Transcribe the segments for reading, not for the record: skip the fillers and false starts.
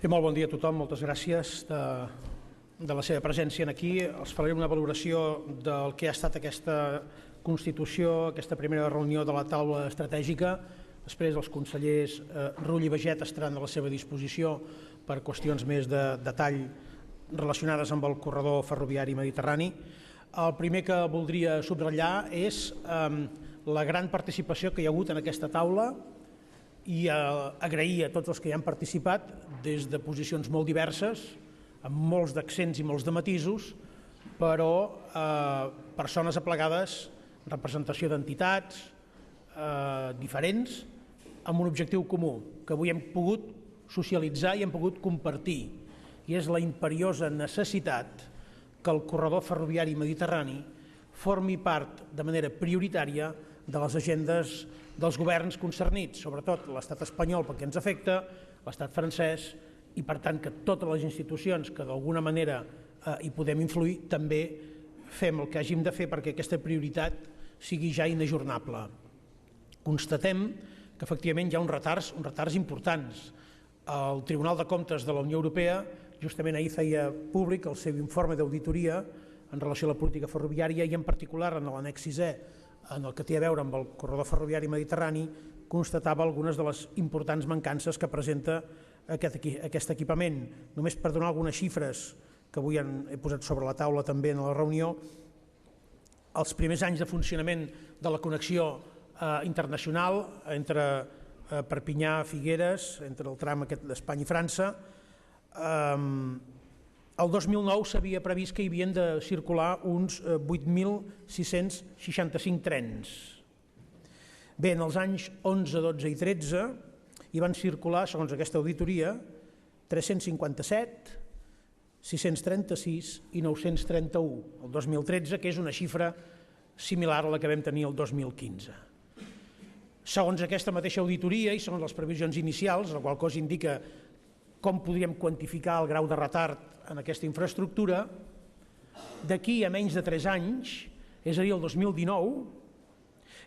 Molt bon dia a tothom, moltes gràcies de la seva presència aquí. Els faré una valoració del que ha estat aquesta constitució, aquesta primera reunió de la taula estratègica. Després els consellers Rull i Baiget estaran a la seva disposició per qüestions més de detall relacionades amb el corredor ferroviari mediterrani. El primer que voldria subratllar és la gran participació que hi ha hagut en aquesta taula i agrair a tots els que hi han participat des de posicions molt diverses, amb molts d'accents i molts de matisos, però persones aplegades, representació d'entitats diferents, amb un objectiu comú, que avui hem pogut socialitzar i hem pogut compartir, i és la imperiosa necessitat que el corredor ferroviari mediterrani formi part de manera prioritària de les agendes dels governs concernits, sobretot l'estat espanyol pel que ens afecta, l'estat francès, i per tant que totes les institucions que d'alguna manera hi podem influir també fem el que hàgim de fer perquè aquesta prioritat sigui ja inajornable. Constatem que efectivament hi ha uns retards importants. El Tribunal de Comptes de la Unió Europea justament ahir feia públic el seu informe d'auditoria en relació a la política ferroviària i en particular en l'annex 6è, en el que té a veure amb el corredor ferroviari mediterrani, constatava algunes de les importants mancances que presenta aquest equipament. Només per donar algunes xifres que avui he posat sobre la taula també en la reunió, els primers anys de funcionament de la connexió internacional entre Perpinyà, Figueres, entre el tram aquest d'Espanya i França, el 2009 s'havia previst que hi havien de circular uns 8.665 trens. Bé, en els anys 11, 12 i 13 hi van circular, segons aquesta auditoria, 357, 636 i 931 el 2013, que és una xifra similar a la que vam tenir el 2015. Segons aquesta mateixa auditoria i segons les previsions inicials, la qual cosa indica com podríem quantificar el grau de retard en aquesta infraestructura, d'aquí a menys de 3 anys, és a dir, el 2019,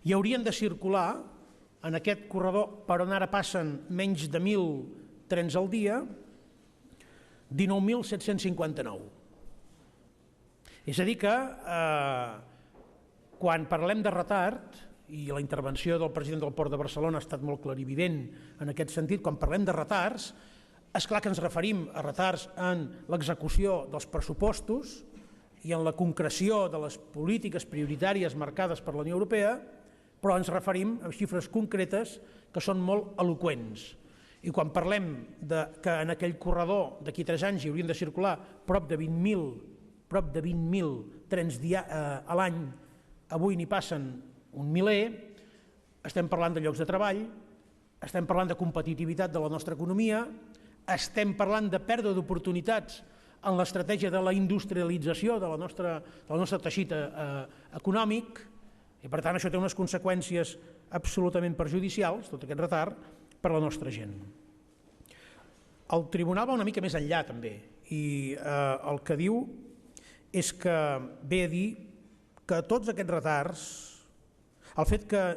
hi haurien de circular en aquest corredor per on ara passen menys de 1.000 trens al dia, 19.759. És a dir que quan parlem de retard, i la intervenció del president del Port de Barcelona ha estat molt clarivident en aquest sentit, quan parlem de retards, és clar que ens referim a retards en l'execució dels pressupostos i en la concreció de les polítiques prioritàries marcades per la Unió Europea, però ens referim a xifres concretes que són molt eloqüents. I quan parlem que en aquell corredor d'aquí 3 anys hi haurien de circular prop de 20.000 trens a l'any, avui n'hi passen un miler, estem parlant de llocs de treball, estem parlant de competitivitat de la nostra economia, estem parlant de pèrdua d'oportunitats en l'estratègia de la industrialització del nostre teixit econòmic i per tant això té unes conseqüències absolutament perjudicials, tot aquest retard, per a la nostra gent. El tribunal va una mica més enllà també i el que diu és que ve a dir que tots aquests retards, el fet que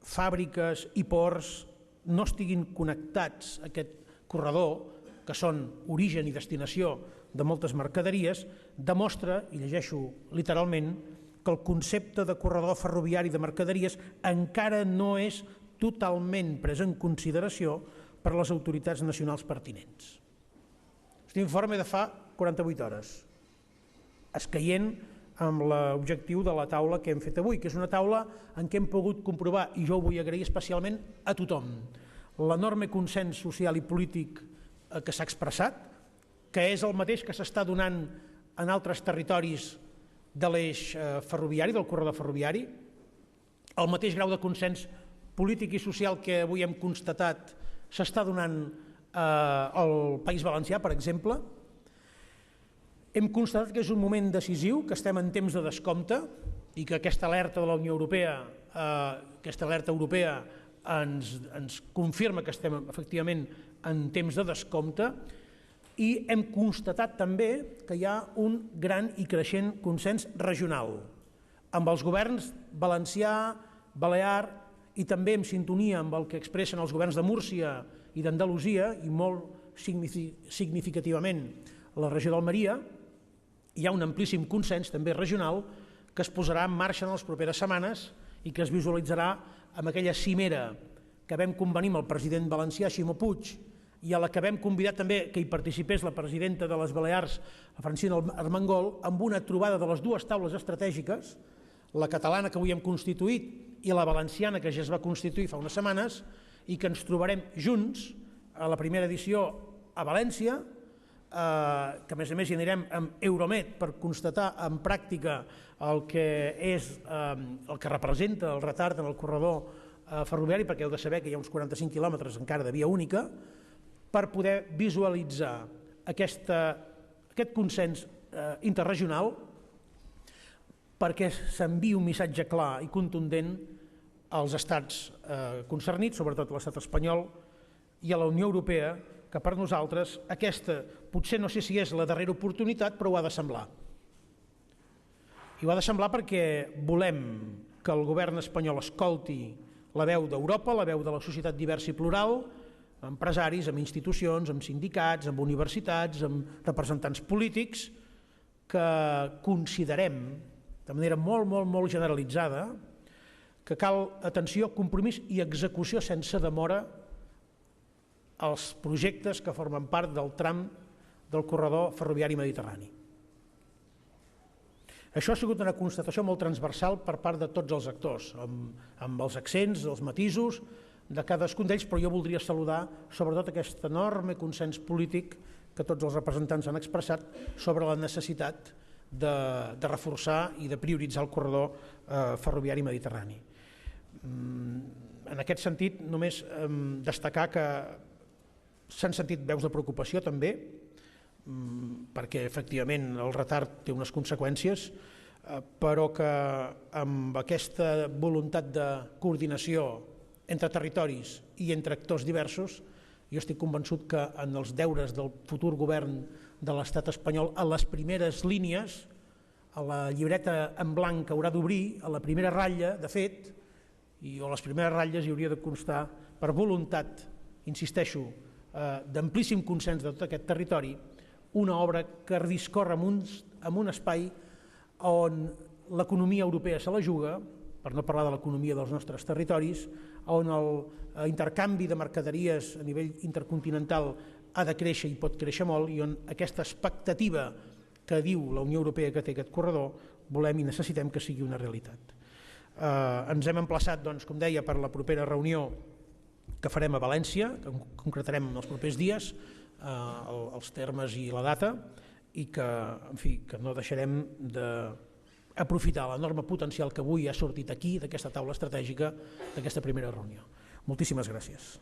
fàbriques i ports no estiguin connectats a aquest corredor, que són origen i destinació de moltes mercaderies, demostra, i llegeixo literalment, que el concepte de corredor ferroviari de mercaderies encara no és totalment pres en consideració per les autoritats nacionals pertinents. Aquest informe de fa 48 hores, escaient amb l'objectiu de la taula que hem fet avui, que és una taula en què hem pogut comprovar, i jo ho vull agrair especialment a tothom, l'enorme consens social i polític que s'ha expressat, que és el mateix que s'està donant en altres territoris de l'eix ferroviari, del corredor ferroviari, el mateix grau de consens polític i social que avui hem constatat s'està donant al País Valencià, per exemple. Hem constatat que és un moment decisiu, que estem en temps de descompte i que aquesta alerta de la Unió Europea, aquesta alerta europea, ens confirma que estem efectivament en temps de descompte i hem constatat també que hi ha un gran i creixent consens regional amb els governs valencià, balear i també en sintonia amb el que expressen els governs de Múrcia i d'Andalusia i molt significativament la regió d'Almeria. Hi ha un amplíssim consens també regional que es posarà en marxa en les properes setmanes i que es visualitzarà amb aquella cimera que vam convenir amb el president valencià, Ximo Puig, i a la que vam convidar també que hi participés la presidenta de les Balears, la Francina Armengol, amb una trobada de les dues taules estratègiques, la catalana que avui hem constituït i la valenciana que ja es va constituir fa unes setmanes, i que ens trobarem junts a la primera edició a València, que a més hi anirem amb Euromed per constatar en pràctica el que representa el retard en el corredor ferroviari, perquè heu de saber que hi ha uns 45 quilòmetres encara de via única, per poder visualitzar aquest consens interregional, perquè s'enviï un missatge clar i contundent als estats concernits, sobretot a l'estat espanyol i a la Unió Europea, que per nosaltres aquesta potser no sé si és la darrera oportunitat, però ho ha de semblar. I ho ha de semblar perquè volem que el govern espanyol escolti la veu d'Europa, la veu de la societat diversa i plural, amb empresaris, amb institucions, amb sindicats, amb universitats, amb representants polítics, que considerem de manera molt generalitzada que cal atenció, compromís i execució sense demora als projectes que formen part del tram del corredor ferroviari mediterrani. Això ha sigut una constatació molt transversal per part de tots els actors, amb els accents, els matisos de cadascun d'ells, però jo voldria saludar sobretot aquest enorme consens polític que tots els representants han expressat sobre la necessitat de reforçar i de prioritzar el corredor ferroviari mediterrani. En aquest sentit, només destacar que s'han sentit veus de preocupació també, perquè efectivament el retard té unes conseqüències, però que amb aquesta voluntat de coordinació entre territoris i entre actors diversos, jo estic convençut que en els deures del futur govern de l'estat espanyol, a les primeres línies, a la llibreta en blanc que haurà d'obrir, a la primera ratlla, de fet, i a les primeres ratlles hi hauria de constar, per voluntat, insisteixo, d'amplíssim consens de tot aquest territori, una obra que discorre en un espai on l'economia europea se la juga, per no parlar de l'economia dels nostres territoris, on l'intercanvi de mercaderies a nivell intercontinental ha de créixer i pot créixer molt, i on aquesta expectativa que diu la Unió Europea que té aquest corredor volem i necessitem que sigui una realitat. Ens hem emplaçat, doncs, com deia, per la propera reunió que farem a València, que concretarem en els propers dies, els termes i la data, i que, en fi, que no deixarem d'aprofitar l'enorme potencial que avui ha sortit aquí, d'aquesta taula estratègica, d'aquesta primera reunió. Moltíssimes gràcies.